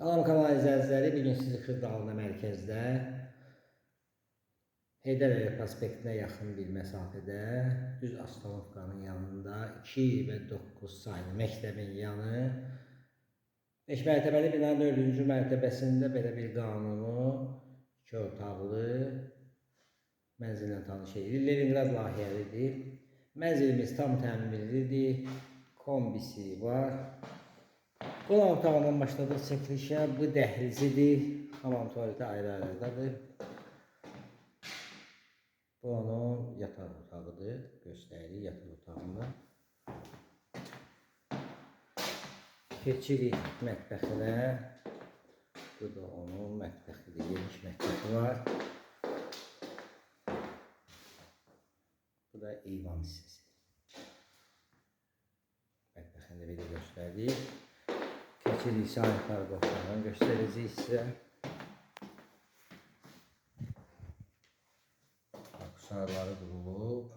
Salam kanal izləyiciləri, bugün sizi Xırdalı mərkəzdə Heydər Əliyev prospektinə yaxın bir məsafədə düz Astanovkanın yanında 2 və 9 saylı məktəbin yanı 5 mərtəbəli binanın 4-cü mərtəbəsində belə bir qanunu 2 otaqlı mənzillə tanış edilir. Leningrad layihəlidir. Mənzilimiz tam təmirlidir. Kombisi var. Qonaq otağından başladıq çəkilişə. Bu dəhlizidir. Hamam tuvaleti ayrı-ayrıdadır. Bu onun yataq otağıdır. Göstəririk yataq otağında. Keçirik mətbəxinə. Bu da onun mətbəxidir. Geniş mətbəxi var. Bu da eyvan hissəsi. Mətbəxini belə göstəririk. Keçirik sahibkarı otağını göstərəcəyik sizə. Aksarları qurulub.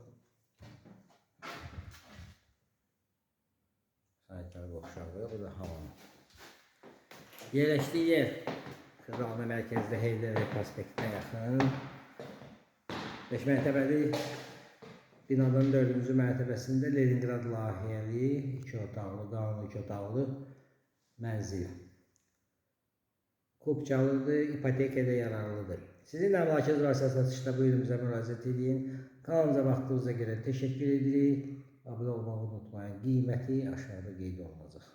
Sahibkarı oxşarlığı. Bu da hamam. Yerləşdiyi yer Xırdalı mərkəzdə Heydər Əliyev prospektinə yaxın 5 mərtəbəli binanın 4-cü mərtəbəsində Leningrad layihəli 2 otaqlı, qanun 2 otaqlı mənzil. Kupçalıdır, ipotekada yararlıdır. Sizin də mülakəz varsa satışda buyurumuza müraciət edin. Kanalımıza baxdığınıza görə təşəkkür edirik. Abunə olmağı unutmayın. Qiyməti aşağıda qeyd olunacaq.